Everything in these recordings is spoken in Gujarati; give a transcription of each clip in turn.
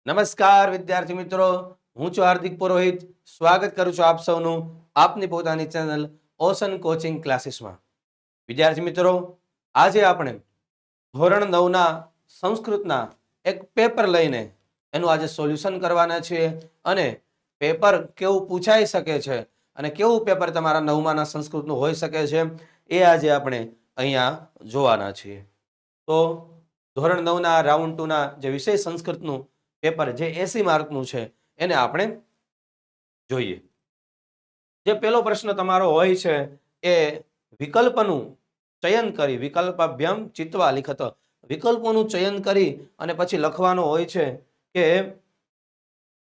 નમસ્કાર વિદ્યાર્થી મિત્રો, હું છું હાર્દિક પુરોહિત. સ્વાગત કરું છું આપ સૌનું આપની પોતાની ચેનલ ઓશન કોચિંગ ક્લાસીસમાં. વિદ્યાર્થી મિત્રો, આજે આપણે ધોરણ 9 ના સંસ્કૃતના એક પેપર લઈને એનું આજે સોલ્યુશન કરવાના છીએ અને પેપર કેવું પૂછાઈ શકે છે અને કેવું પેપર તમારા 9માના સંસ્કૃતનું હોઈ શકે છે એ આજે આપણે અહીંયા જોવાના છીએ. તો ધોરણ 9 ના રાઉન્ડ 2 ના જે વિષય સંસ્કૃતનું પેપર જે 80 માર્કનું છે એને આપણે જોઈએ. જે પહેલો પ્રશ્ન તમારો હોય છે એ વિકલ્પનું ચયન કરી વિકલ્પાભ્યામ ચિત્વા લિખત, વિકલ્પોનું ચયન કરી અને પછી લખવાનો હોય છે કે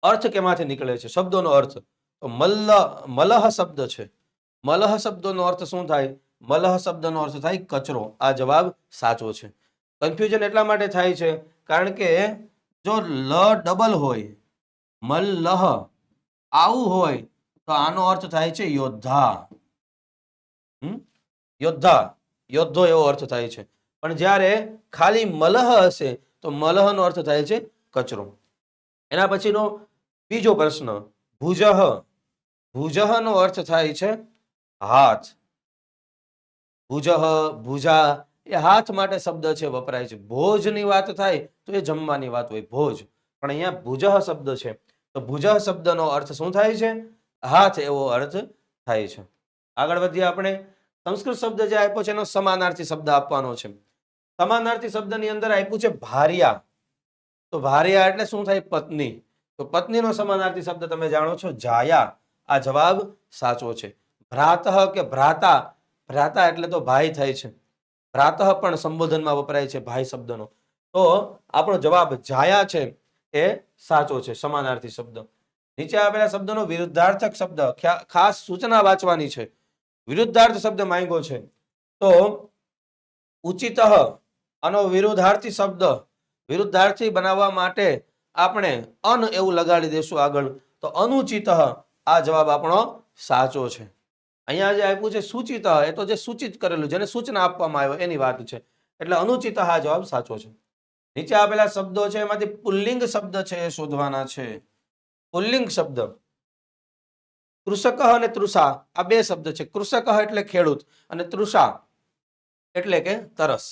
અર્થ કેમાંથી નીકળે છે, શબ્દોનો અર્થ. તો મલહ શબ્દ છે. મલહ શબ્દનો અર્થ શું થાય? મલહ શબ્દનો અર્થ થાય કચરો. આ જવાબ સાચો છે. કન્ફ્યુઝન એટલા માટે થાય છે કારણ કે જો લ ડબલ હોય, મલ્લહ આવું હોય તો આનો અર્થ થાય છે યોદ્ધા. યોદ્ધા, યોદ્ધો એવો અર્થ થાય છે. પણ જ્યારે ખાલી મલહ હશે તો મલહનો અર્થ થાય છે કચરો. એના પછીનો બીજો પ્રશ્ન, ભુજહ. ભુજહનો અર્થ થાય છે હાથ. ભુજહ, ભુજા એ હાથ માટે શબ્દ છે, વપરાય છે. ભોજની વાત થાય તો એ જમવાની વાત હોય, ભોજ. પણ અહીંયા ભુજહ શબ્દ છે તો ભુજહ શબ્દનો અર્થ શું થાય છે? હાથ એવો અર્થ થાય છે. આગળ વધીએ આપણે. સંસ્કૃત શબ્દ જે આપ્યો છે એનો સમાનાર્થી શબ્દ આપવાનો છે. સમાનાર્થી શબ્દની અંદર આપ્યું છે ભાર્યા. તો ભાર્યા એટલે શું થાય? પત્ની. તો પત્નીનો સમાનાર્થી શબ્દ તમે જાણો છો, જાયા. આ જવાબ સાચો છે. ભ્રાતઃ કે ભ્રાતા, ભ્રાતા એટલે તો ભાઈ થાય છે. ભ્રાતઃ પણ સંબોધનમાં વપરાય છે ભાઈ શબ્દનો. તો આપણો જવાબ જાયા છે એ સાચો છે, સમાનાર્થી શબ્દ. નીચે આપેલા શબ્દનો વિરુદ્ધાર્થક શબ્દ, ખાસ સૂચના વાંચવાની છે. વિરુદ્ધાર્થ શબ્દ માંગ્યો છે તો ઉચિતઃ આનો વિરુદ્ધાર્થી શબ્દ, વિરુદ્ધાર્થી બનાવવા માટે આપણે અન એવું લગાડી દેશું આગળ. તો અનુચિતઃ આ જવાબ આપણો સાચો છે. અહીંયા જે આપ્યું છે સૂચિત, એ તો જે સૂચિત કરેલું, જેને સૂચના આપવામાં આવ્યો એની વાત છે. એટલે અનુચિત આ જવાબ સાચો છે. નીચે આપેલા શબ્દો છે એમાંથી પુલ્લિંગ શબ્દ છે એ શોધવાના છે. પુલ્લિંગ શબ્દ કૃષક અને તૃષા આ બે શબ્દ છે. કૃષક એટલે ખેડૂત અને તૃષા એટલે કે તરસ.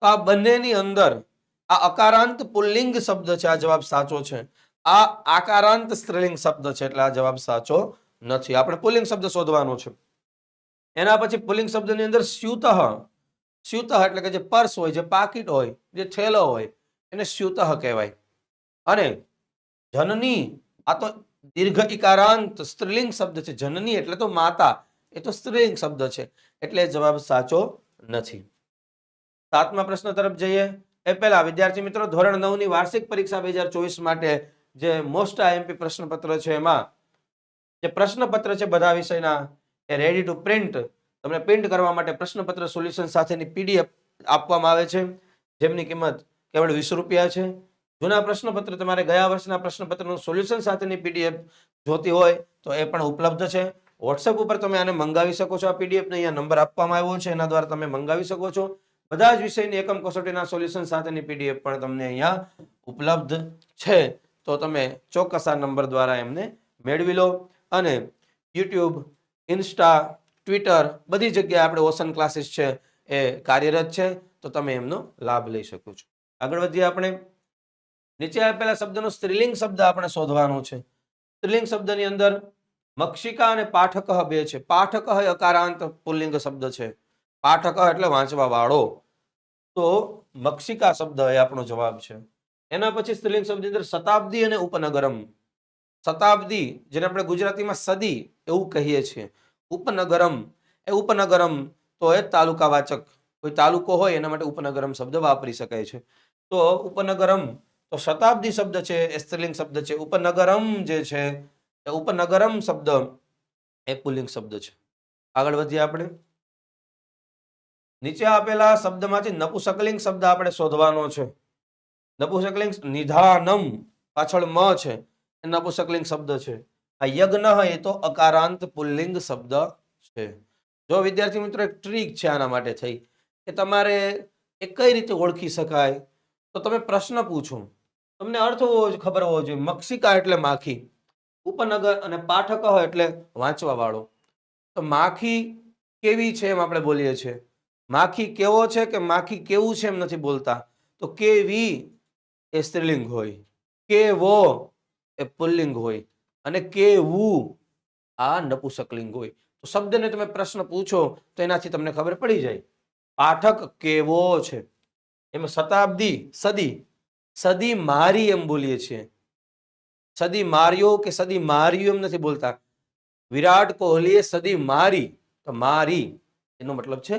તો આ બંનેની અંદર આ અકારાંત પુલ્લિંગ શબ્દ છે, આ જવાબ સાચો છે. આ આકારાંત સ્ત્રીલિંગ શબ્દ છે એટલે આ જવાબ સાચો નથી. આપણે પુલ્લિંગ શબ્દ શોધવાનો છે. એના પછી પુલ્લિંગ શબ્દની અંદર સ્યુતઃ. સ્યુતઃ એટલે કે જે પર્સ હોય, જે પાકીટ હોય, જે થેલો હોય એને સ્યુતઃ કહેવાય. અને જનની આ તો દીર્ઘ ઇકારાંત સ્ત્રીલિંગ શબ્દ છે. જનની એટલે તો માતા, એ તો સ્ત્રીલિંગ શબ્દ છે એટલે જવાબ સાચો નથી. 7મા પ્રશ્ન તરફ જઈએ એ પહેલા વિદ્યાર્થી મિત્રો, ધોરણ 9 ની વાર્ષિક પરીક્ષા 2024 માટે જે મોસ્ટ આઈએમપી પ્રશ્નપત્ર છે એમાં જે પ્રશ્નપત્ર છે બધા વિષયના એ રેડી ટુ પ્રિન્ટ, તમને પ્રિન્ટ કરવા માટે પ્રશ્નપત્ર સોલ્યુશન સાથેની પીડીએફ આપવામાં આવે છે, જેમની કિંમત કેવળ 20 રૂપિયા છે. જૂના પ્રશ્નપત્ર, તમારે ગયા વર્ષના પ્રશ્નપત્રનું સોલ્યુશન સાથેની પીડીએફ જોતી હોય તો એ પણ ઉપલબ્ધ છે. વોટ્સએપ ઉપર તમે આને મંગાવી શકો છો. આ પીડીએફને અહીંયા નંબર આપવામાં આવ્યો છે, એના દ્વારા તમે મંગાવી શકો છો. બધા જ વિષયની એકમ કસોટીના સોલ્યુશન સાથેની પીડીએફ પણ તમને અહીંયા ઉપલબ્ધ છે. તો તમે ચોક્કસ આ નંબર દ્વારા એમને મેળવી લો. અને યુટ્યુબ, ઇન્સ્ટા, ટ્વિટર બધી જગ્યાએ આપણે ઓશન ક્લાસીસ છે એ કાર્યરત છે, તો તમે એમનો લાભ લઈ શકો છો. આગળ વધીએ આપણે. નીચે આપેલા શબ્દનો સ્ત્રીલિંગ શબ્દ આપણે શોધવાનો છે. સ્ત્રીલિંગ શબ્દની અંદર મક્ષિકા અને પાઠક બે છે. પાઠક એ અકારાંત પુલ્લિંગ શબ્દ છે. પાઠક એટલે વાંચવા વાળો. તો મક્ષિકા શબ્દ એ આપણો જવાબ છે. એના પછી સ્ત્રીલિંગ શબ્દની અંદર શતાબ્દી અને ઉપનગરમ. શતાબ્દી જેને આપણે ગુજરાતીમાં સદી એવું કહીએ છીએ. ઉપનગરમ એ ઉપનગરમ તો એ તાલુકાવાચક, કોઈ તાલુકો હોય એના માટે ઉપનગરમ શબ્દ વાપરી શકાય છે. તો ઉપનગરમ, તો શતાબ્દી શબ્દ છે એ સ્ત્રીલિંગ શબ્દ છે. ઉપનગરમ જે છે એ ઉપનગરમ શબ્દ એ પુલ્લિંગ શબ્દ છે. આગળ વધીએ આપણે. નીચે આપેલા શબ્દમાંથી નપુંસકલિંગ શબ્દ આપણે શોધવાનો છે. નપુંસકલિંગ નિધાનમ પાછળ મ છે એ નપુંસકલિંગ શબ્દ છે. આ યજ્ઞ એ તો અકારાંત પુલ્લિંગ શબ્દ છે. જો વિદ્યાર્થી મિત્રો એક ટ્રીક છે આના માટે થઈ કે તમારે એ કઈ રીતે ઓળખી શકાય, તો તમે પ્રશ્ન પૂછો તમને અર્થ ખબર હોવો જોઈએ. મક્ષિકા એટલે માખી, ઉપનગર અને પાઠક એટલે વાંચવા વાળો. તો માખી કેવી છે એમ આપણે બોલીએ છીએ. માખી કેવો છે કે માખી કેવું છે એમ નથી બોલતા. તો કેવી એ સ્ત્રીલિંગ હોય, કેવો એ પુલ્લિંગ હોય અને કેવું આ નપુંસકલિંગ હોય. તો શબ્દને તમે પ્રશ્ન પૂછો તો એનાથી તમને ખબર પડી જાય. પાઠક કેવો છે, એમાં શતાબ્દી, સદી, સદી મારી એમ બોલીએ છીએ. સદી માર્યો કે સદી માર્યું એમ નથી બોલતા. વિરાટ કોહલીએ સદી મારી, તો મારી એનો મતલબ છે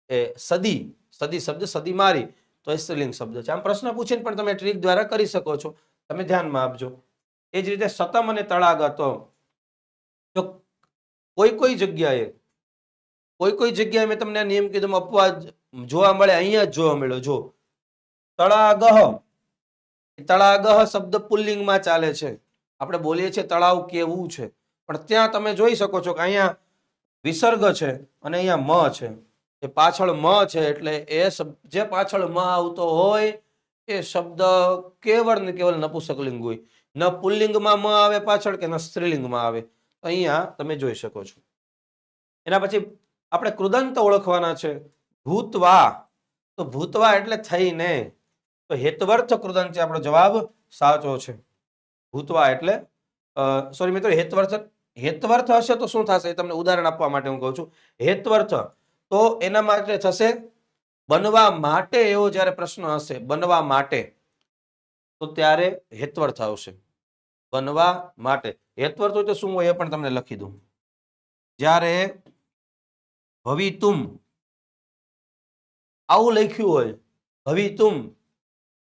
એ સદી. સદી શબ્દ સદી મારી તો એ સ્ત્રીલિંગ શબ્દ છે. આમ પ્રશ્ન પૂછીને પણ તમે ટ્રીક દ્વારા કરી શકો છો. તમે ધ્યાનમાં આપજો. એ જ રીતે સતમ અને તળાગત. તો કોઈ જગ્યાએ મેં તમને નિયમ કીધું અપવાદ જોવા મળે, અહીંયા જ જોવા મળ્યો. જો તળાગહ, તળાગહ શબ્દ પુલ્લિંગમાં ચાલે છે. આપણે બોલીએ છીએ તળાવ કેવું છે, પણ ત્યાં તમે જોઈ શકો છો કે અહીંયા વિસર્ગ છે અને અહીંયા મ છે. એ પાછળ મ છે એટલે એ જે પાછળ મ આવતો હોય એ શબ્દ કેવળ ને કેવળ નપુંસકલિંગ હોય. ન પુલ્લિંગમાં મ આવે પાછળ કે ન સ્ત્રીલિંગમાં આવે. અહીંયા તમે જોઈ શકો છો. એના પછી આપણે કૃદંત ઓળખવાના છે. ભૂતવા, તો ભૂતવા એટલે થઈને. તો હેતવર્થ કૃદંત છે. આપણો જવાબ સાચો છે. ભૂતવા એટલે સોરી મિત્રો, હેતવર્થ હશે તો શું થશે તમને ઉદાહરણ આપવા માટે હું કહું છું. હેતવર્થ તો એના માટે થશે બનવા માટે. એવો જ્યારે પ્રશ્ન હશે બનવા માટે, તો ત્યારે હેતવર્થ આવશે. બનવા માટે હેતવર્થ હોય તો શું હોય એ પણ તમને લખી દઉં. જ્યારે ભવિતુમ આવું લખ્યું હોય, ભવિતુમ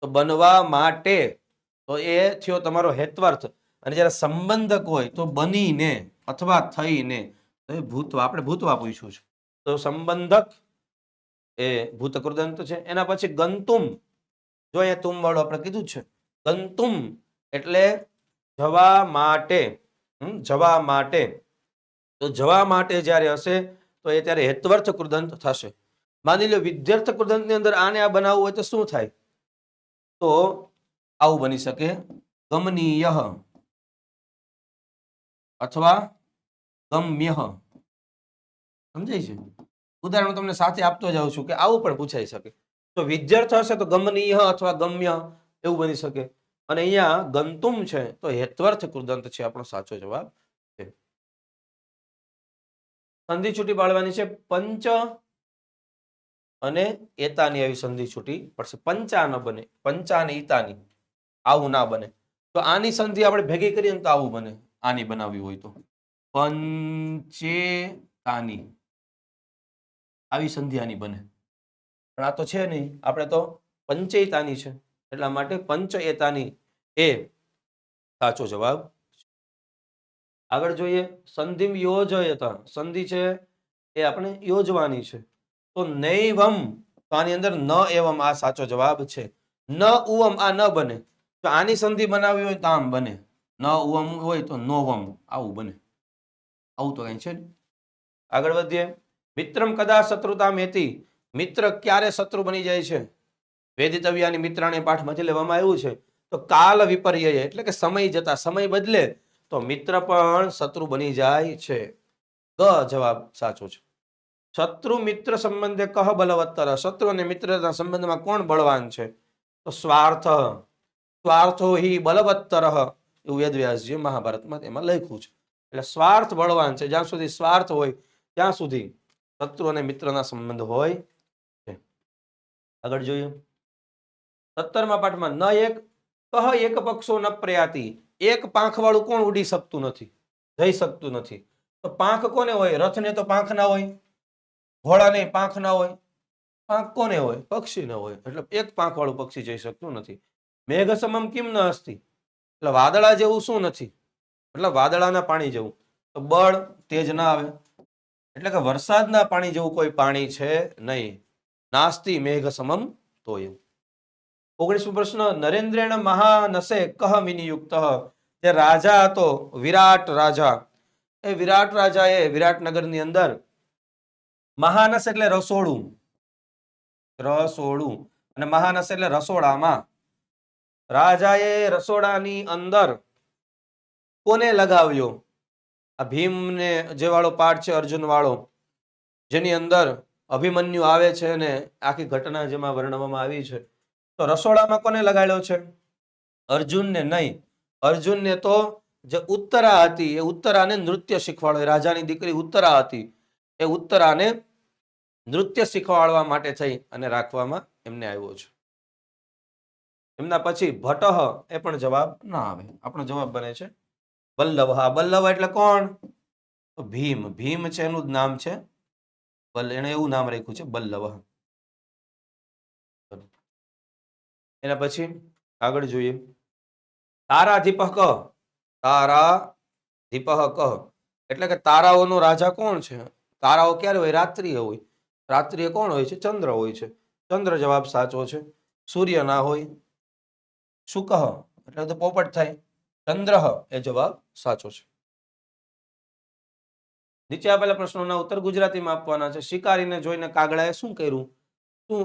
તો બનવા માટે, તો એ થયો તમારો હેતવર્થ. અને જ્યારે સંબંધક હોય તો બનીને અથવા થઈને. તો એ ભૂતવા, આપણે ભૂતવા પૂછ્યું છે તો સંબંધક એ ભૂતકૃદંત છે. એના પછી ગંતુમ, જો અહીંયા તુમ વાળું આપણે કીધું છે. ગંતુમ એટલે જવા માટે, જવા માટે. તો જવા માટે જ્યારે હશે તો એ ત્યારે હેતવર્થ કૃદંત થશે. માની લો વિદ્યાર્થ કૃદંતની અંદર આને આ બનાવવું હોય તો શું થાય? તો આવું બની શકે, ગમનીય અથવા ગમ્ય. સમજાય છે? ઉદાહરણ તમને સાથે આપતો જાઉં છું કે આવું પણ પૂછાઈ શકે. તો વિદ્યાર્થ હશે તો ગમનીય અથવા ગમ્ય એવું બની શકે. અને અહીંયા ગંતુમ છે તો હેતવર્થ કૃદંત છે. આપણો સાચો જવાબ છે. સંધિ છૂટી પાડવાની છે. પંચ અને એતાની આવી સંધિ છૂટી પડશે. પંચા ન બને, પંચા અને ઈતાની આવું ના બને. તો આની સંધિ આપણે ભેગી કરીએ તો આવું બને. આની બનાવવી હોય તો પંચેતાની આવી સંધિ આની બને. પણ આ તો છે નહીં, આપણે તો પંચેતાની છે એટલા માટે પંચએતાની એ સાચો જવાબ. આગળ જોઈએ, સંધિ યોજયત. સંધિ છે એ આપણે યોજવાની છે. તો નૈવમ, તો આની અંદર ન એવમ આ સાચો જવાબ છે. ન ઉવમ આ ન બને. તો આની સંધિ બનાવવી હોય તો આમ બને. ન ઉવમ હોય તો નોવમ આવું બને. આવું તો કઈ છે ને. આગળ વધીએ. મિત્રમ કદા શત્રુતા મેતી. મિત્ર ક્યારે શત્રુ બની જાય છે? વેદિતવ્યાની મિત્રાણી પાઠમાંથી લેવામાં આવ્યું છે. તો કાલ વિપર્યય એટલે કે સમય જતા, સમય બદલે તો મિત્ર પણ શત્રુ બની જાય છે. ગ જવાબ સાચો છે. શત્રુ મિત્ર સંબંધે કહ બલવત્તર. શત્રુ અને મિત્રના સંબંધમાં કોણ બળવાન છે? તો સ્વાર્થ. સ્વાર્થો હિ બલવત્તર એવું વેદવ્યાસજી મહાભારતમાં એમાં લખ્યું છે. એટલે સ્વાર્થ બળવાન છે. જ્યાં સુધી સ્વાર્થ હોય ત્યાં સુધી શત્રુ અને મિત્રના સંબંધ હોય છે. આગળ જોઈએ 17મા પાઠમાં ન એક કહ એક પક્ષો ન પ્રયાતિ. એક પાંખ વાળું કોણ ઉડી શકતું નથી, જઈ શકતું નથી? તો પાંખ કોને હોય? રથને તો પાંખ ના હોય, ઘોડાને પાંખ ના હોય. પાંખ કોને હોય? પક્ષીને હોય. એટલે એક પાંખ વાળું પક્ષી જઈ શકતું નથી. મેઘ સમમ કિમ ન અસ્તિ. એટલે વાદળા જેવું શું નથી? એટલે વાદળાના પાણી જેવું. તો બળ તેજ ના આવે. એટલે કે વરસાદના પાણી જેવું કોઈ પાણી છે નહીં. નાસ્તિ મેઘ સમમ તોય. 19મો પ્રશ્ન, નરેન્દ્રેણ મહાનસે કહ વિનિયુક્ત. જે રાજા હતો વિરાટ રાજા, એ વિરાટ રાજાએ વિરાટનગરની અંદર મહાનસ એટલે રસોડું, રસોડું અને મહાનસ એટલે રસોડામાં, રાજાએ રસોડાની અંદર કોને લગાવ્યો? આ ભીમને જે વાળો પાઠ છે, અર્જુન વાળો, જેની અંદર અભિમન્યુ આવે છે અને આખી ઘટના જેમાં વર્ણવવામાં આવી છે, તો રસોડામાં કોને લગાડ્યો છે? અર્જુનને નહીં. અર્જુનને તો જે ઉત્તરા હતી એ ઉત્તરાને નૃત્ય શીખવાડો. રાજાની દીકરી ઉત્તરા હતી, એ ઉત્તરાને નૃત્ય શીખવાડવા માટે થઈ અને રાખવામાં એમને આવ્યો છે. એમના પછી ભટહ, એ પણ જવાબ ના આવે. આપણો જવાબ બને છે બલ્લવ. હા, બલ્લવ એટલે કોણ? તો ભીમ. ભીમ છે એનું જ નામ છે, એને એવું નામ રાખ્યું છે બલ્લવ. એના પછી આગળ જોઈએ. તારાધીપઃ કઃ. તારાધીપઃ કઃ એટલે કે તારાઓનો રાજા કોણ છે? તારાઓ ક્યારે હોય? રાત્રિએ હોય. રાત્રિએ કોણ હોય છે? ચંદ્ર હોય છે. ચંદ્ર જવાબ સાચો છે. સૂર્ય ના હોય. શુકઃ એટલે તો પોપટ થાય. ચંદ્ર એ જવાબ સાચો છે. નીચે આપેલા પ્રશ્નોના ઉત્તર ગુજરાતીમાં આપવાના છે. શિકારીને જોઈને કાગડાએ શું કર્યું? શું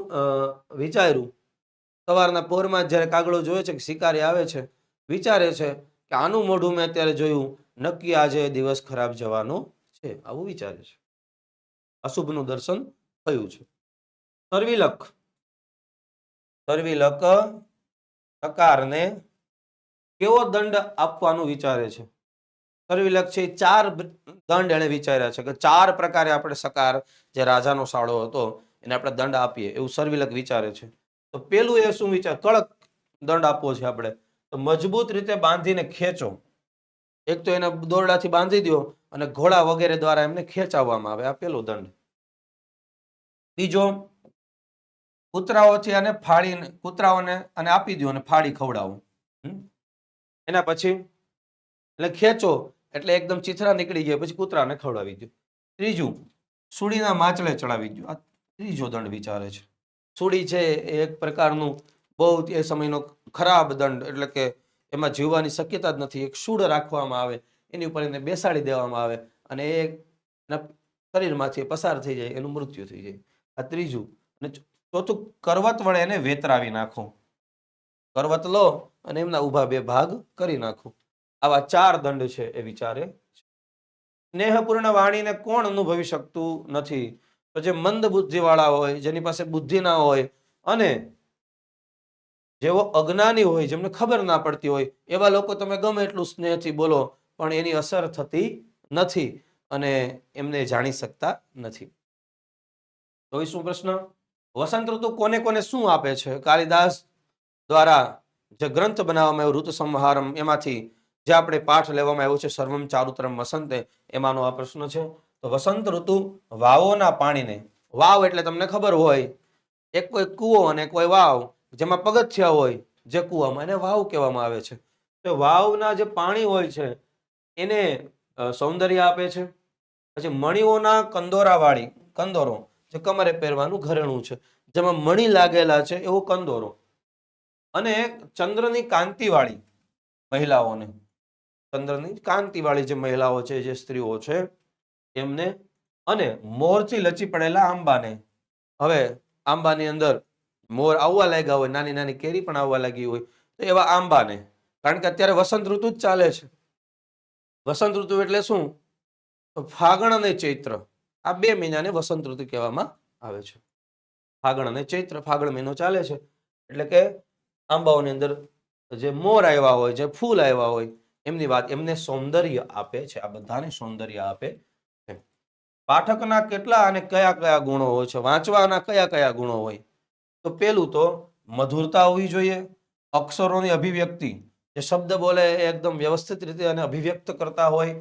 વિચાર્યું? સવારના પોરમાં જ્યારે કાગડો જોવે છે કે શિકારી આવે છે, વિચારે છે કે આનું મોઢું મેં અત્યારે જોયું, નક્કી આજે દિવસ ખરાબ જવાનો છે, આવું વિચારે છે. અશુભનું દર્શન થયું છે. સર્વિલક. સર્વિલક સકારને કેવો દંડ આપવાનું વિચારે છે? સર્વિલક છે 4 દંડ એને વિચાર્યા છે કે 4 પ્રકારે આપણે સકાર, જે રાજાનો સાળો હતો, એને આપણે દંડ આપીએ એવું સર્વિલક વિચારે છે. તો પેલું એ શું વિચાર? કડક દંડ આપવો છે આપણે, તો મજબૂત રીતે બાંધીને ખેંચો. એક તો એને દોરડાથી બાંધી દો અને ઘોડા વગેરે દ્વારા એમને ખેંચાવવામાં આવે, આ પેલો દંડ. બીજો, કૂતરાઓથી અને ફાડીને, કૂતરાઓને અને આપી દો અને ફાડી ખવડાવો. એના પછી એટલે ખેંચો એટલે એકદમ ચીથરા નીકળી જાય, પછી કૂતરાને ખવડાવી દો. ત્રીજું, સુડીના માચડે ચડાવી દો. આ ત્રીજો દંડ વિચારે છે. સુડી છે એ એક પ્રકારનું બહુ એ સમયનો ખરાબ દંડ, એટલે કે એમાં જીવવાની શક્યતા જ નથી. એક સૂડ રાખવામાં આવે, એની ઉપર એને બેસાડી દેવામાં આવે અને એ શરીરમાંથી પસાર થઈ જાય, એનું મૃત્યુ થઈ જાય. આ ત્રીજું. અને ચોથું, કરવત વડે એને વેતરાવી નાખો. કરવત લો અને એમના ઊભા 2 ભાગ કરી નાખો. આવા 4 દંડ છે એ વિચારે છે. સ્નેહપૂર્ણ વાણીને કોણ અનુભવી શકતું નથી? તો જે મંદ બુદ્ધિ વાળા હોય, જેની પાસે બુદ્ધિ ના હોય અને જેવો અજ્ઞાની હોય, જેમને ખબર ના પડતી હોય, એવા લોકો તમે ગમે એટલું સ્નેહથી બોલો પણ એની અસર થતી નથી અને એમને જાણી શકતા નથી. તો શું પ્રશ્ન? વસંત ઋતુ કોને કોને શું આપે છે? કાલિદાસ દ્વારા જે ગ્રંથ બનાવવામાં આવ્યો ઋતુ સંહારમ, એમાંથી જે આપણે પાઠ લેવામાં આવ્યો છે સર્વમ ચારુતરમ વસંતે, એમાંનો આ પ્રશ્ન છે. તો વસંત ઋતુ વાવોના પાણીને, વાવ એટલે તમને ખબર હોય, એક કોઈ કૂવો અને કોઈ વાવ, જેમાં પગથિયા હોય, જે કૂવામાં, એને વાવ કહેવામાં આવે છે. તો વાવના જે પાણી હોય છે એને સૌંદર્ય આપે છે. પછી મણીઓના કંદોરાવાળી, કંદોરો જે કમરે પહેરવાનું ઘરેણું છે, જેમાં મણી લાગેલા છે, એવો કંદોરો. અને ચંદ્રની કાંતિવાળી મહિલાઓને, ચંદ્રની કાંતિવાળી જે મહિલાઓ છે, જે સ્ત્રીઓ છે એમને, અને મોરથી લચી પડેલા આંબાને. હવે આંબાની અંદર મોર આવવા લાગ્યા હોય, નાની નાની કેરી પણ આવવા લાગી હોય, તો એવા આંબાને. કારણ કે અત્યારે વસંત ઋતુ જ ચાલે છે. વસંત ઋતુ એટલે શું? તો ફાગણ અને ચૈત્ર, આ 2 મહિનાને વસંત ઋતુ કહેવામાં આવે છે. ફાગણ અને ચૈત્ર, ફાગણ મહિનો ચાલે છે એટલે કે આંબાઓની અંદર જે મોર આવ્યા હોય, જે ફૂલ આવ્યા હોય, એમની વાત, એમને સૌંદર્ય આપે છે. આ બધાને સૌંદર્ય આપે છે. પાઠકના કેટલા અને કયા કયા ગુણો હોય છે? વાંચવાના કયા કયા ગુણો હોય? તો પેલું તો મધુરતા હોવી જોઈએ, અક્ષરોની અભિવ્યક્તિ, જે શબ્દ બોલે એ એકદમ વ્યવસ્થિત રીતે અને અભિવ્યક્ત કરતા હોય.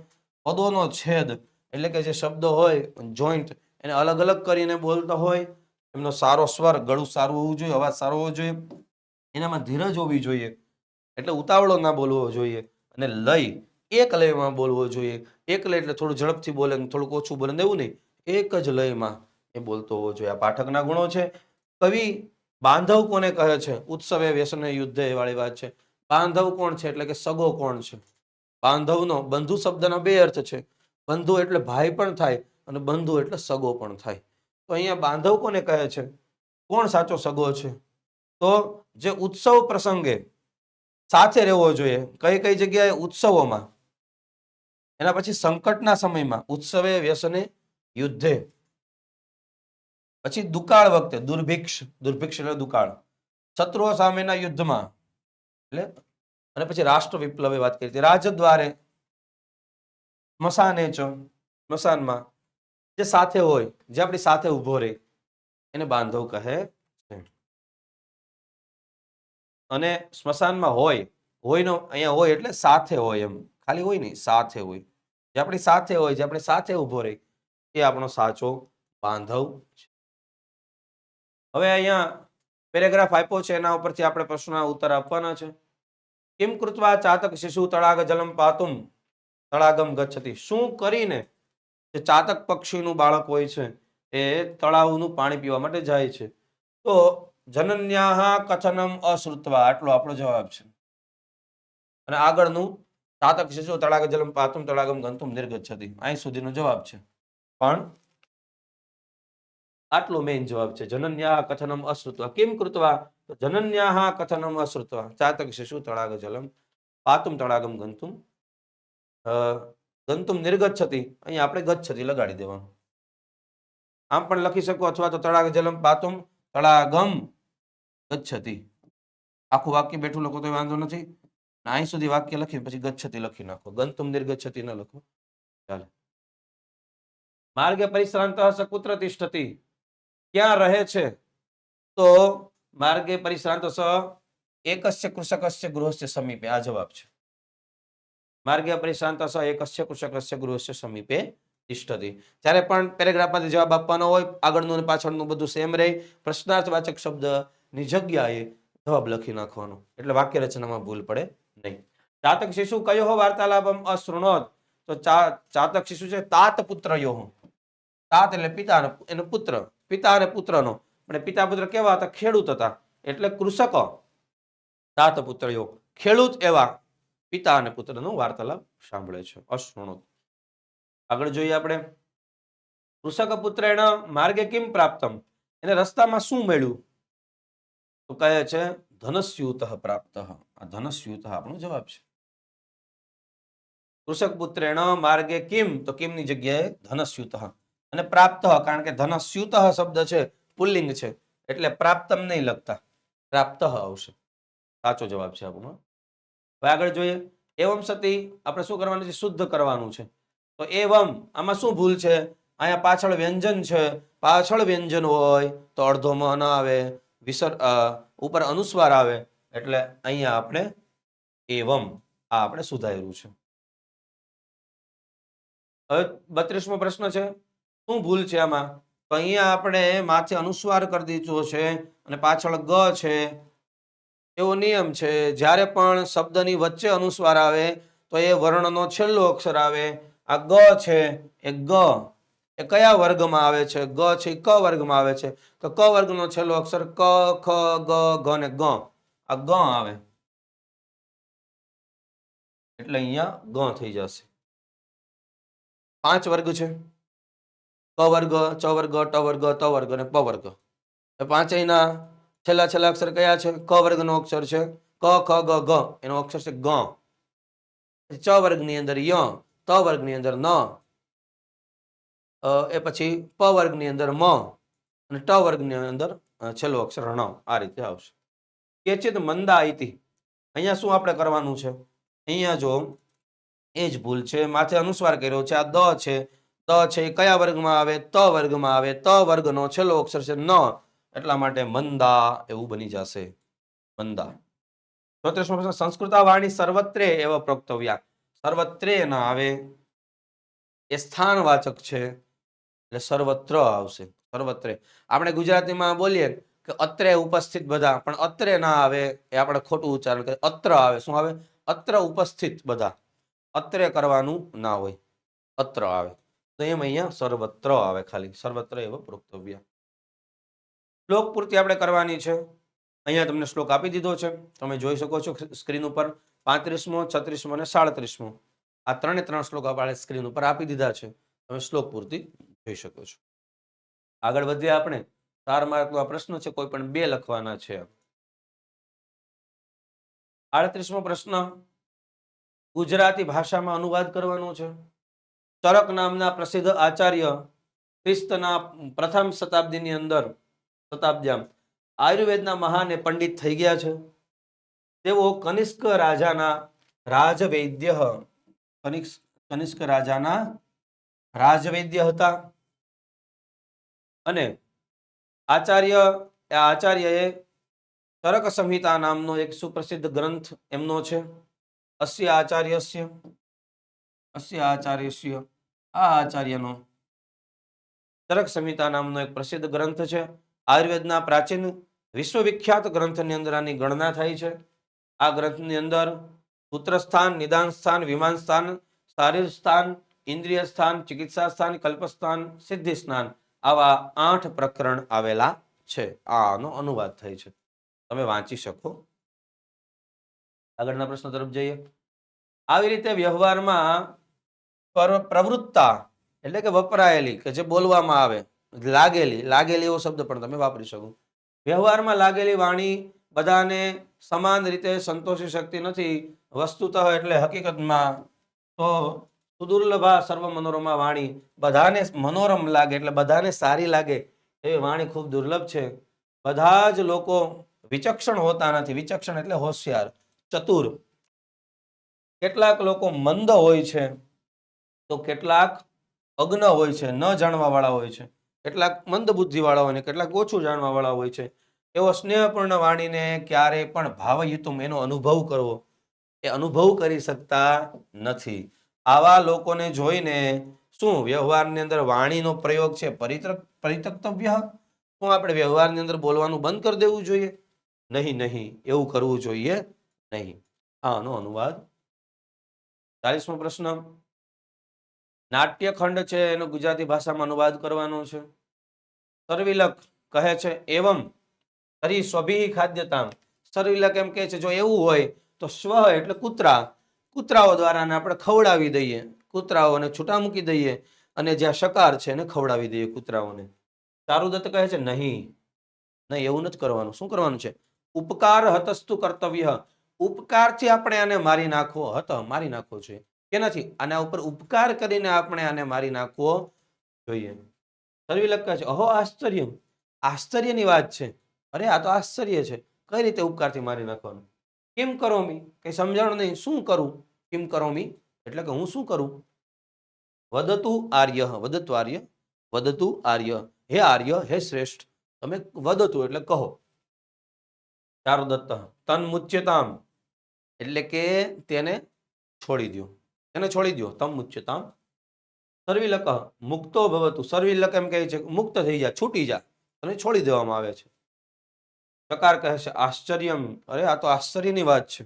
પદોનો છેદ એટલે કે જે શબ્દો હોય જોઈન્ટ, એને અલગ અલગ કરીને બોલતા હોય. એમનો સારો સ્વર, ગળું સારું હોવું જોઈએ, અવાજ સારો હોવો જોઈએ. એનામાં ધીરજ હોવી જોઈએ, એટલે ઉતાવળો ના બોલવો જોઈએ. અને લય, એક લયમાં બોલવો જોઈએ. એક લય એટલે થોડું ઝડપથી બોલે, થોડુંક ઓછું બોલે, એવું નહીં, એક જ લયમાં એ બોલતો હોવો જોઈએ. આ પાઠકના ગુણો છે. કવિ બાંધવ કોને કહે છે? ઉત્સવે વ્યસને યુદ્ધે વાળી વાત છે. બાંધવ કોણ છે એટલે કે સગો કોણ છે? બાંધવનો બંધુ શબ્દના 2 અર્થ છે. બંધુ એટલે ભાઈ પણ થાય અને બંધુ એટલે સગો પણ થાય. તો અહીંયા બાંધવ કોને કહે છે? કોણ સાચો સગો છે? તો જે ઉત્સવ પ્રસંગે સાથે રહેવો જોઈએ. કઈ કઈ જગ્યાએ? ઉત્સવોમાં, એના પછી સંકટના સમયમાં, ઉત્સવે, વ્યસને, યુદ્ધે, પછી દુકાળ વખતે, દુર્ભિક્ષ, દુર્ભિક્ષ એટલે દુકાળ, શત્રુઓ સામેના યુદ્ધમાં, એટલે અને પછી રાષ્ટ્ર વિપ્લવે વાત કરી હતી, રાજદ્વારે, સ્મશાને ચ, સ્મશાનમાં, જે સાથે હોય, જે આપણી સાથે ઉભો રહે, એને બાંધવ કહે છે. અને સ્મશાનમાં હોય, હોયનો અહીંયા હોય એટલે સાથે હોય, એમ ખાલી હોય નહીં, સાથે હોય, જે આપણી સાથે હોય, જે આપણી સાથે ઉભો રહે, એ આપણો સાચો બાંધવ છે. હવે અહીંયા પેરેગ્રાફ આપ્યો છે, એના ઉપરથી આપણે પ્રશ્નના ઉત્તર આપવાના છે. કિમ કૃત્વા ચાતક શિશુ તળાગ જલમ પાતુમ તળાગમ ગચ્છતિ. શું કરીને જે ચાતક પક્ષીનું બાળક હોય છે એ તળાવનું પાણી પીવા માટે જાય છે? તો જનન્યાહ કથનમ અશ્રુત્વા, આટલો આપણો જવાબ છે. અને આગળનું ચાતક શિશુ તળાગ જલમ પાતુમ તળાગમ ગંતુમ નિર્ગચ્છતિ, અહીં સુધીનો જવાબ છે. પણ આટલો મેઇન જવાબ છે. જનન્યાહ કથનમ અશ્રુત્વા. કિમ કૃત્વા? તો જનન્યાહ કથનમ અશ્રુત્વા ચાતક શિશુ તળાગ જલમ પાતુમ તળાગમ ગંતુમ ગંતુમ નિર્ગચ્છતિ. અહીં આપણે ગચ્છતિ લગાડી દેવાનું. આમ પણ લખી શકો, અથવા તો તળાગ જલમ પાતુમ તળાગમ ગચ્છતિ. આખું વાક્ય બેઠું લખો તો વાંધો નથી. અહીં સુધી વાક્ય લખી પછી ગચ્છતિ લખી નાખો, ગંતુમ નિર્ગચ્છતિ ન લખો. ચાલે. માર્ગે પરિશ્રાંત સકુત્ર તિષ્ઠતિ. ક્યાં રહે છે? તો માર્ગે પરિશ્રાંત સ એકસ્ય કૃષકસ્ય ગૃહસ્ય સમીપે, આ જવાબ છે. માર્ગે પરિશ્રાંત સ એકસ્ય કૃષકસ્ય ગૃહસ્ય સમીપે તિષ્ઠતિ. જ્યારે પણ પેરેગ્રાફમાંથી જવાબ આપવાનો હોય, આગળનું અને પાછળનું બધું સેમ રહે, પ્રશ્નાર્થવાચક શબ્દની જગ્યાએ જવાબ લખી નાખવાનો, એટલે વાક્ય રચનામાં ભૂલ પડે નહીં. ચાતક શિશુ કયો વાર્તાલાપમ અશૃણોત? તો ચાતક શિશુ છે તાત પુત્રયો. તાત એટલે પિતા, એનો પુત્ર, પિતા અને પુત્રનો. અને પિતા પુત્ર કેવા હતા? ખેડૂત હતા, એટલે કૃષકો. તાત પુત્રયો, ખેડૂત એવા પિતા અને પુત્રનો વાર્તાલાપ સાંભળે છે. અશૃણોત. આગળ જોઈએ આપણે. કૃષક પુત્રેણ માર્ગે કિમ પ્રાપ્તમ. એને રસ્તામાં શું મળ્યું? તો કહે છે ધનસ્યુત પ્રાપ્ત. આ ધનસ્યુત આપણો જવાબ છે. કૃષક પુત્રેણ માર્ગે કિમ, તો કિમની જગ્યાએ ધનસ્યુત. અને પ્રાપ્ત, કારણ કે ધનસ્યુત શબ્દ છે પુલ્લિંગ છે, એટલે પ્રાપ્તમ નહીં લખતા, પ્રાપ્ત આવશે. સાચો જવાબ છે આપણો. હવે આગળ જોઈએ. એવમ સતી આપણે શું કરવાનું છે? શુદ્ધ કરવાનું છે. તો એવમ, આમાં શું ભૂલ છે? અહીંયા પાછળ વ્યંજન છે, પાછળ વ્યંજન હોય તો અડધો મ ન આવે, ઉપર અનુસ્વાર આવે, એટલે અહીંયા આપણે એવમ આ આપણે સુધાર્યું છે. હવે 32મો પ્રશ્ન છે. શું ભૂલ છે આમાં? તો અહીંયા આપણે માથે અનુસ્વાર કરી દીધો છે અને પાછળ ગ છે. એવો નિયમ છે, જ્યારે પણ શબ્દની વચ્ચે અનુસ્વાર આવે તો એ વર્ણનો છેલ્લો અક્ષર આવે. આ ગ છે, એ ગ એ કયા વર્ગમાં આવે છે? ગ છે ક વર્ગમાં આવે છે. તો ક વર્ગનો છેલ્લો અક્ષર ક, ખ, ગ, ઘ ને ગ. આ ગ આવે, એટલે અહીંયા ગ થઈ જશે. 5 વર્ગ છે. ક વર્ગ, ચ વર્ગ, ટ વર્ગ, ત વર્ગ અને પ વર્ગ. એ પાંચેયના છેલ્લા છેલ્લા અક્ષર કયા છે? ક વર્ગનો અક્ષર છે. ક, ખ, ગ, ઘ એનો અક્ષર છે ગ. ચ વર્ગની અંદર ય, ત વર્ગની અંદર ન, એ પછી પ વર્ગની અંદર મ અને ટ વર્ગની અંદર છેલ્લો અક્ષર ણ. આ રીતે આવશે. કેચિત મંદા ઇતિ. અહીંયા શું આપણે કરવાનું છે? અહીંયા જો એ જ ભૂલ છે, માથે અનુસ્વાર કર્યો છે. આ દ છે, દ છે એ કયા વર્ગમાં આવે? ત વર્ગમાં આવે. ત વર્ગનો છેલ્લો અક્ષર છે ન, એટલા માટે મંદા એવું બની જશે, મંદા. 34મો પ્રશ્ન. સંસ્કૃતા વાણી સર્વત્રે એવ પ્રોક્તવ્યા. સર્વત્રે ના આવે, એ સ્થાનવાચક છે, એટલે સર્વત્ર આવશે. સર્વત્રે આપણે ગુજરાતીમાં બોલીએ કે અત્રે ઉપસ્થિત બધા, પણ અત્રે ના આવે, એ આપણે ખોટું ઉચ્ચારણ કરીએ. અત્ર આવે. શું આવે? અત્ર ઉપસ્થિત બધા. અત્રે કરવાનું ના હોય, અત્ર આવે. તો એમ અહીંયા સર્વત્ર આવે, ખાલી સર્વત્ર એવ પ્રોક્તવ્ય. શ્લોક પૂર્તિ આપણે કરવાની છે. અહીંયા તમને શ્લોક આપી દીધો છે, તમે જોઈ શકો છો સ્ક્રીન ઉપર. 35મો, 36મો અને 37મો, આ ત્રણ શ્લોક આપણે સ્ક્રીન ઉપર આપી દીધા છે. તમે શ્લોક પૂર્તિ જોઈ શકો છો. આગળ વધીએ આપણે. 4 માર્કનો આ પ્રશ્ન છે, કોઈ પણ 2 લખવાના છે. 38મો પ્રશ્ન ગુજરાતી ભાષામાં અનુવાદ કરવાનો છે. ચરક નામના પ્રસિદ્ધ આચાર્ય ક્રિસ્તના પ્રથમ શતાબ્દીની અંદર આયુર્વેદના મહાન પંડિત થઈ ગયા છે. તેઓ કનિષ્ક રાજાના રાજવૈદ્ય કનિષ્ક રાજાના રાજવૈદ્ય હતા અને આચાર્યએ ચરક સંહિતા નામનો એક સુપ્રસિદ્ધ ગ્રંથ એમનો છે. અસ્ય આચાર્યસ્ય આ આચાર્યનો ચરક સંહિતા નામનો એક પ્રસિદ્ધ ગ્રંથ છે. આયુર્વેદના પ્રાચીન વિશ્વવિખ્યાત ગ્રંથની અંદર આની ગણના થાય છે. આ ગ્રંથની અંદર સૂત્રસ્થાન, નિદાન સ્થાન, વિમાન સ્થાન, શારીર સ્થાન, ઇન્દ્રિય સ્થાન, ચિકિત્સા સ્થાન, કલ્પસ્થાન, સિદ્ધિ સ્નાન આવા 8 પ્રકરણ આવેલા છે. આનો અનુવાદ થાય છે. તમે વાંચી શકો. આગળના પ્રશ્ન તરફ જઈએ. આવી રીતે વ્યવહારમાં પ્રવૃત્તા એટલે કે વપરાયેલી કે જે બોલવામાં આવે, લાગેલી એવો શબ્દ પણ તમે વાપરી શકો. વ્યવહારમાં લાગેલી વાણી બધાને સમાન રીતે સંતોષી શકતી નથી. વસ્તુતઃ એટલે હકીકતમાં તો સુદુર્લભા સર્વ મનોરમા વાણી બધાને મનોરમ લાગે એટલે બધાને સારી લાગે એવી વાણી ખૂબ દુર્લભ છે. બધા જ લોકો વિચક્ષણ હોતા નથી. વિચક્ષણ એટલે હોશિયાર, ચતુર. કેટલાક લોકો મંદ હોય છે તો કેટલાક અગ્ન હોય છે, ન જાણવા વાળા હોય છે. કેટલાક મંદ બુદ્ધિ વાળા હોય ને કેટલાક ઓછું જાણવા વાળા હોય છે. એવો સ્નેહપૂર્ણ વાણીને ક્યારેય પણ ભાવયુતુમ એનો અનુભવ કરવો એ અનુભવ કરી શકતા નથી. આવા લોકોને જોઈને શું વ્યવહારની અંદર વાણીનો પ્રયોગ છે પરિતક્તવ્ય? શું આપણે વ્યવહારની અંદર બોલવાનું બંધ કરી દેવું જોઈએ? નહીં, એવું કરવું જોઈએ નહીં. આનો અનુવાદ. 40મો પ્રશ્ન નાટ્યખંડ છે એનો ગુજરાતી ભાષામાં અનુવાદ કરવાનો છે. સરવિલક કહે છે એવમ તરી સ્વભિ ખાદ્યતામ. સરવિલક એમ કહે છે જો એવું હોય તો સ્વ એટલે કૂતરાઓ દ્વારા આપણે ખવડાવી દઈએ, કૂતરાઓને છૂટા મૂકી દઈએ અને જ્યાં શકાર છે એને ખવડાવી દઈએ કૂતરાઓને. ચારુદત્ત કહે છે નહીં, એવું નથી કરવાનું. શું કરવાનું છે? ઉપકાર હતસ્તુ કર્તવ્ય. ઉપકારથી આપણે આને મારી નાખવો જોઈએ કે નથી? આના ઉપર ઉપકાર કરીને આપણે આને મારી નાખવો જોઈએ. સરવિલક કહે છે અહો આશ્ચર્ય, આશ્ચર્યની વાત છે. અરે આ તો આશ્ચર્ય છે. કઈ રીતે ઉપકારથી મારી નાખવાનું? કેમ કરોમી, કઈ સમજાણું નહીં. શું કરું? કેમ કરોમી એટલે કે હું શું કરું? વદતુ આર્ય, હે આર્ય, હે શ્રેષ્ઠ, તમે વદતુ એટલે કહો. ચારુદત્ત તન મુચ્યતામ એટલે કે તેને છોડી દો, તમ મુચ્યતામ. સર્વિલક મુક્તો ભવતુ. સર્વિલક એમ કહે છે મુક્ત થઈ જા, છૂટી જા, અને છોડી દેવામાં આવે છે. પ્રકાર કહે છે આશ્ચર્યમ, અરે આ તો આશ્ચર્યની વાત છે.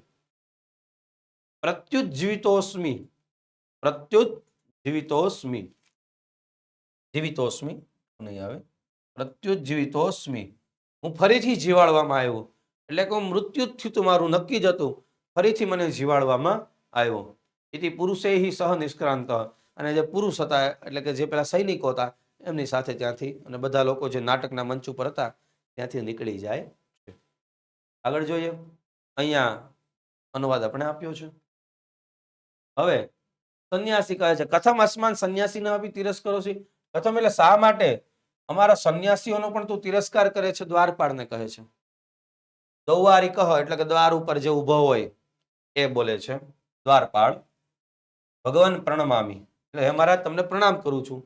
પ્રત્યુજ્જીવિતોસ્મિ નહીં આવે. પ્રત્યુજ્જીવિતોસ્મિ, હું ફરીથી જીવાડવામાં આવ્યો. એટલે કે મૃત્યુ થયું તું મારું, નક્કી જ હતું, ફરીથી મને જીવાડવામાં આવ્યો. એથી પુરુષે સહ નિષ્ક્રાંત. અને જે પુરુષ હતા એટલે કે જે પેલા સૈનિકો હતા એમની સાથે ત્યાંથી અને બધા લોકો જે નાટકના મંચ ઉપર હતા ત્યાંથી નીકળી જાય છે. આગળ જોઈએ. અહીંયા અનુવાદ આપણે આપ્યો છે. હવે સંન્યાસી કહે છે કથમ અસ્માન સંન્યાસી ના બી તિરસ્કરો છે. કથમ એટલે શા માટે અમારા સંન્યાસીઓનો પણ તું તિરસ્કાર કરે છે? દ્વારપાળને કહે છે. દૌવારી કહ એટલે કે દ્વાર ઉપર જે ઉભો હોય એ બોલે છે દ્વારપાળ. ભગવાન પ્રણમામી એટલે હે મહારાજ તમને પ્રણામ કરું છું.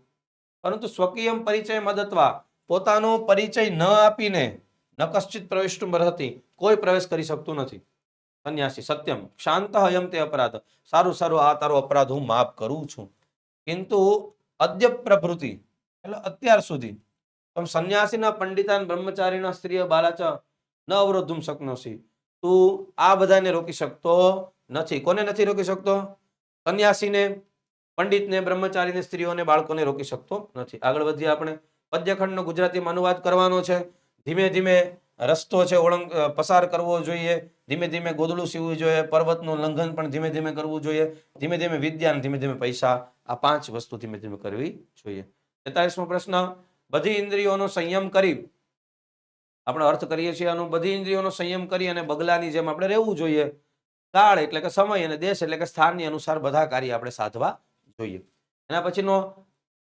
પરંતુ સ્વકીયમ પરિચય મદત્વા, પોતાનો પરિચય ન આપીને ન કશ્ચિત પ્રવેષ્ટુમ અર્હતિ, કોઈ પ્રવેશ કરી શકતું નથી. સંન્યાસી સત્યમ શાંત અયમ તે અપરાધ, સારું આ તારો અપરાધ હું માફ કરું છું. કિંતુ અદ્ય પ્રભૃતિ એટલે અત્યાર સુધી તમ સંન્યાસીના પંડિતાન બ્રહ્મચારીના સ્ત્રીય બાલાચ ન અવરોધુમ શક્નોસી. તું આ બધાને રોકી શકતો નથી. કોને નથી રોકી શકતો? સંન્યાસીને, પંડિતને, બ્રહ્મચારીને, સ્ત્રીઓને, બાળકોને રોકી શકતો નથી. આગળ વધીએ આપણે. પદ્યખંડનો ગુજરાતીમાં અનુવાદ કરવાનો છે. ધીમે ધીમે રસ્તો છે પસાર કરવો જોઈએ. ધીમે ધીમે ગોદડું સીવવું જોઈએ. પર્વતનું લંઘન પણ ધીમે ધીમે કરવું જોઈએ. ધીમે ધીમે વિદ્યા, ધીમે ધીમે પૈસા, આ 5 વસ્તુ ધીમે ધીમે કરવી જોઈએ. 43મો પ્રશ્ન બધી ઇન્દ્રિયોનો સંયમ કરી, આપણે અર્થ કરીએ છીએ આનો, બધી ઇન્દ્રિયોનો સંયમ કરી અને બગલાની જેમ આપણે રહેવું જોઈએ. કાળ એટલે કે સમય અને દેશ એટલે કે સ્થાનની અનુસાર બધા કાર્ય આપણે સાધવા જોઈએ. એના પછીનો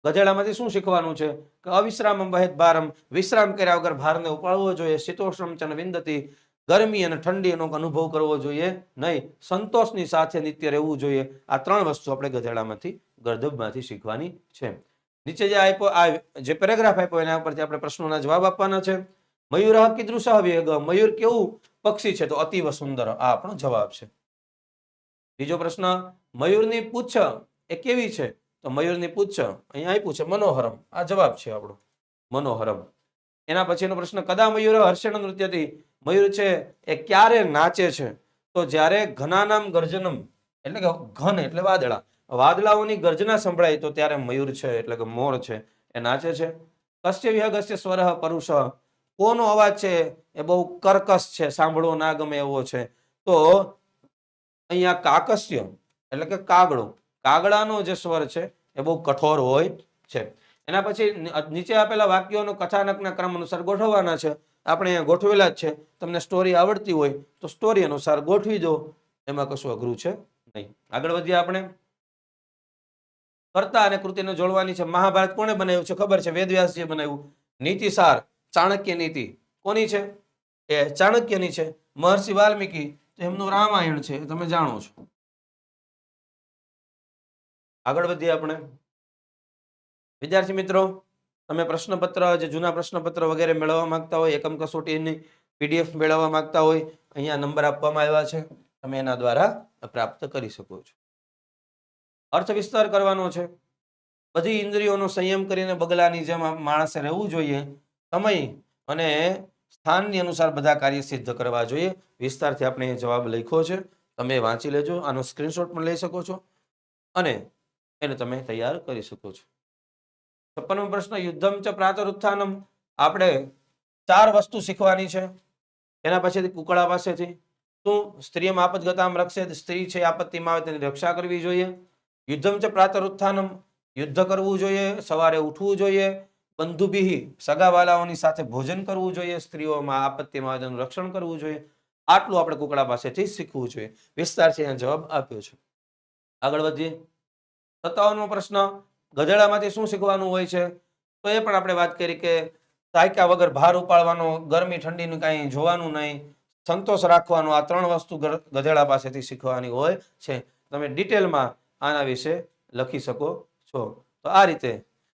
ગધેડામાંથી શું શીખવાનું છે કે અવિશ્રામમ વહેત ભારમ, વિશ્રામ કર્યા વગર ભારને ઉપાડવો જોઈએ. શીતોષ્ણમ ચન વિંદતી, ગરમી અને ઠંડીનો અનુભવ કરવો જોઈએ નહીં. સંતોષની સાથે નિત્ય રહેવું જોઈએ. આ 3 વસ્તુ આપણે ગધેડામાંથી ગર્દભમાંથી શીખવાની છે. નીચે જે આપ્યો આ જે પેરેગ્રાફ આપ્યો એના ઉપરથી આપણે પ્રશ્નોના જવાબ આપવાના છે. મયુરઃ કીદૃશઃ વેગ, મયુર કેવું પક્ષી છે તો અતિવ સુંદર, આ આપણો જવાબ છે. બીજો પ્રશ્ન, મયુરની પૂંછ એ કેવી છે તો મયુરની પૂંછ અહીંયા આપ્યું છે મનોહરમ, આ જવાબ છે આપણો મનોહરમ. એના પછીનો પ્રશ્ન, કદા મયુર હર્ષણ નૃત્યથી, મયુર છે એ ક્યારે નાચે છે તો જ્યારે ઘનાનામ ગર્જનમ એટલે કે ઘન એટલે વાદળા, વાદળાઓની ગર્જના સંભળાય તો ત્યારે મયુર છે એટલે કે મોર છે એ નાચે છે. કસ્ય વિહગસ્ય સ્વરઃ પરુષ, કોનો અવાજ છે એ બહુ કર્કશ છે, સાંભળવો ના ગમે એવો છે તો અહીંયા કાકસ્ય એટલે કે કાગડો, કાગડાનો જે સ્વર છે એ બહુ કઠોર હોય છે. એના પછી નીચે આપેલા વાક્યોનો કથાનકના ક્રમ અનુસાર ગોઠવવાના છે. આપણે અહીંયા ગોઠવેલા જ છે. તમને સ્ટોરી આવડતી હોય તો સ્ટોરી અનુસાર ગોઠવી દો, એમાં કશું અઘરું છે નહીં. આગળ વધીએ આપણે. કર્તા અને કૃતિને જોડવાની છે. મહાભારત કોણે બનાવ્યું છે ખબર છે? વેદવ્યાસજીએ બનાવ્યું. નીતિસાર ચાણક્ય નીતિ કોની છે? એ ચાણક્યની છે. મહર્ષિ વાલ્મીકી એમનું રામાયણ છે, તમે જાણો છો. આગળ વધીએ આપણે. વિદ્યાર્થી મિત્રો, તમે પ્રશ્નપત્ર જે જૂના પ્રશ્નપત્ર વગેરે મેળવવા માંગતા હોય, એકમ કસોટીની PDF મેળવવા માંગતા હોય, અહીંયા નંબર આપવામાં આવ્યા છે, તમે એના દ્વારા પ્રાપ્ત કરી શકો છો. અર્થ વિસ્તાર કરવાનો છે. બધી ઇન્દ્રિયોનો સંયમ કરીને બગલાની જેમ માણસે રહેવું જોઈએ. સમય અને સ્થાનની અનુસાર બધા કાર્ય સિદ્ધ કરવા જોઈએ. વિસ્તારથી આપણે જવાબ લખ્યો છે, તમે વાંચી લેજો. આનો સ્ક્રીનશોટ પણ લઈ શકો છો અને એને તમે તૈયાર કરી શકો છો. 56મો પ્રશ્ન, યુદ્ધમ ચ પ્રાતરુત્થાનમ, આપણે 4 વસ્તુ શીખવાની છે. એના પછીથી કુકડા પાસેથી શું? સ્ત્રીયમ આપદગતામ રક્ષેત, સ્ત્રી છે આપત્તિમાં આવે તેની રક્ષા કરવી જોઈએ. યુદ્ધમ ચ પ્રાતરુત્થાનમ, યુદ્ધ કરવું જોઈએ, સવારે ઉઠવું જોઈએ. બંધુભિઃ, સગાવાલાઓની સાથે ભોજન કરવું જોઈએ. સ્ત્રીઓમાં આપત્તિમાં આવે તેનું રક્ષણ કરવું જોઈએ. આટલું આપણે કુકડા પાસેથી શીખવું જોઈએ. વિસ્તારથી એનો જવાબ આપ્યો છે. આગળ વધીએ. 57મો પ્રશ્ન, ગધેડામાંથી શું શીખવાનું હોય છે તો એ પણ આપણે વાત કરી કે તાક્યા વગર ભાર ઉપાડવાનો, ગરમી ઠંડીનું કાંઈ જોવાનું નહીં, સંતોષ રાખવાનો, આ 3 વસ્તુ ગધેડા પાસેથી શીખવાની હોય છે. તમે ડિટેલમાં આના વિશે લખી શકો છો. તો આ રીતે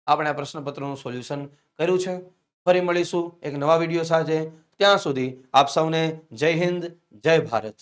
આપણે આ પ્રશ્નપત્રનું સોલ્યુશન કર્યું છે. ફરી મળીશું એક નવા વિડીયો સાથે. ત્યાં સુધી આપ સૌને જય હિન્દ, જય ભારત.